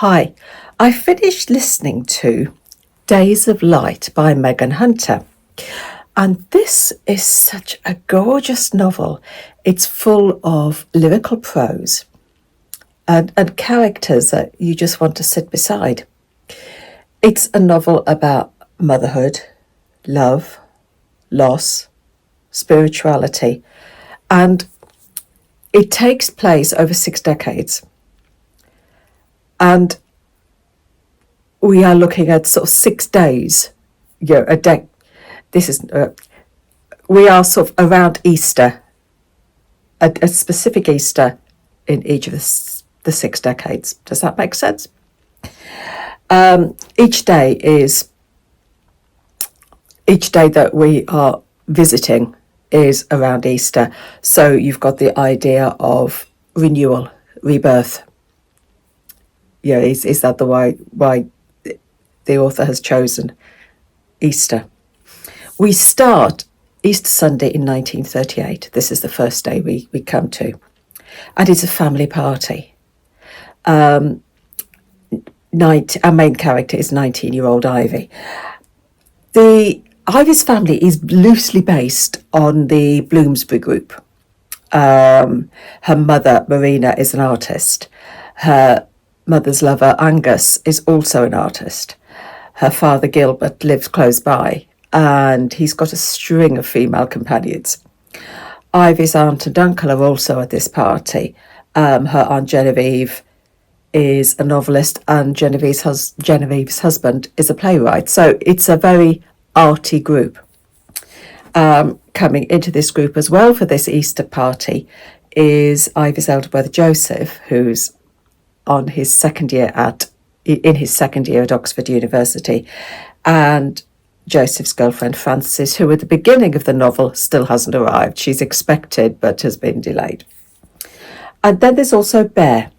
Hi, I finished listening to Days of Light by Megan Hunter. And this is such a gorgeous novel. It's full of lyrical prose and characters that you just want to sit beside. It's a novel about motherhood, love, loss, spirituality, and it takes place over 6 decades. And we are looking at sort of 6 days, a day. This is, we are sort of around Easter, a specific Easter in each of the 6 decades. Does that make sense? Each day that we are visiting is around Easter. So you've got the idea of renewal, rebirth. Yeah, is that the why the author has chosen Easter? We start Easter Sunday in 1938. This is the first day we come to. And it's a family party. Our main character is 19-year-old Ivy. Ivy's family is loosely based on the Bloomsbury group. Her mother, Marina, is an artist. Her mother's lover, Angus, is also an artist. Her father, Gilbert, lives close by, and he's got a string of female companions. Ivy's aunt and uncle are also at this party. Her Aunt Genevieve is a novelist, and Genevieve's husband is a playwright. So it's a very arty group. Coming into this group as well for this Easter party is Ivy's elder brother Joseph, who's in his second year at Oxford University, and Joseph's girlfriend Frances, who at the beginning of the novel still hasn't arrived. She's expected but has been delayed. And then there's also Bear.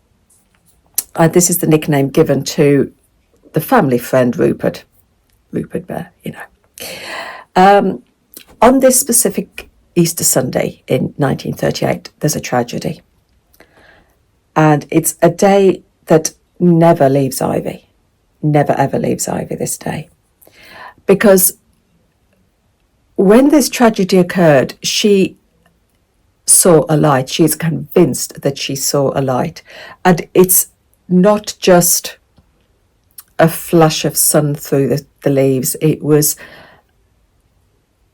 This is the nickname given to the family friend Rupert Bear, On this specific Easter Sunday in 1938, there's a tragedy. And it's a day that never leaves Ivy. Never, ever leaves Ivy, this day. Because when this tragedy occurred, she saw a light. She is convinced that she saw a light. And it's not just a flash of sun through the leaves. It was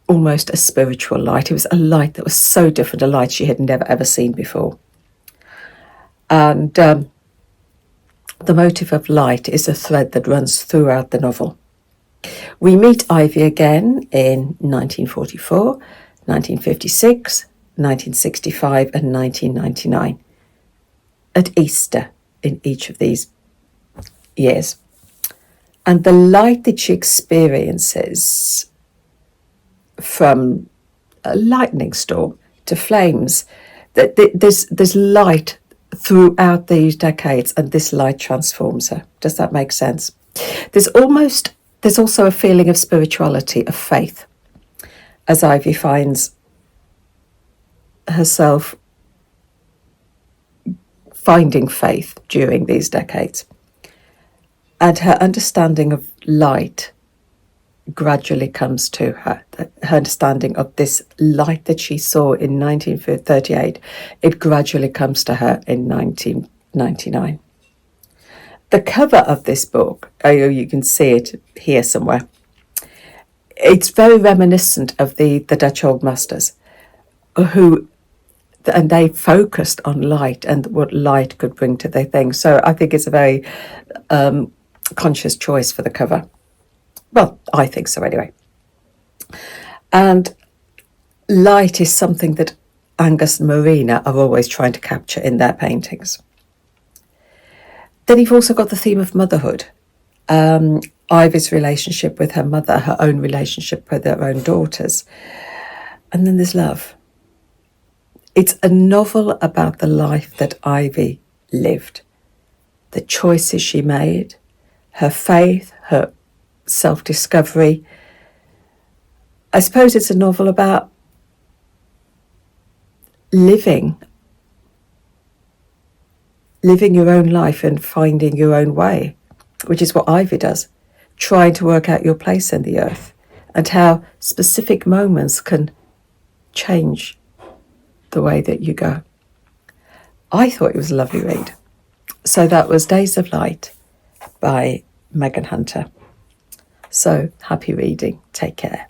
almost a spiritual light. It was a light that was so different, a light she had never, ever seen before. And the motive of light is a thread that runs throughout the novel. We meet Ivy again in 1944, 1956, 1965 and 1999 at Easter in each of these years. And the light that she experiences, from a lightning storm to flames, there's light throughout these decades, and this light transforms her. Does that make sense? There's also a feeling of spirituality, of faith, as Ivy finds herself finding faith during these decades. And her understanding of light gradually comes to her. Her understanding of this light that she saw in 1938, it gradually comes to her in 1999. The cover of this book, you can see it here somewhere. It's very reminiscent of the Dutch Old Masters, and they focused on light and what light could bring to their thing. So I think it's a very conscious choice for the cover. Well, I think so anyway. And light is something that Angus and Marina are always trying to capture in their paintings. Then you've also got the theme of motherhood. Ivy's relationship with her mother, her own relationship with her own daughters. And then there's love. It's a novel about the life that Ivy lived, the choices she made, her faith, her self-discovery. I suppose it's a novel about living living your own life and finding your own way, which is what Ivy does, trying to work out your place in the earth, and how specific moments can change the way that you go. I thought it was a lovely read. So that was Days of Light by Megan Hunter. So happy reading. Take care.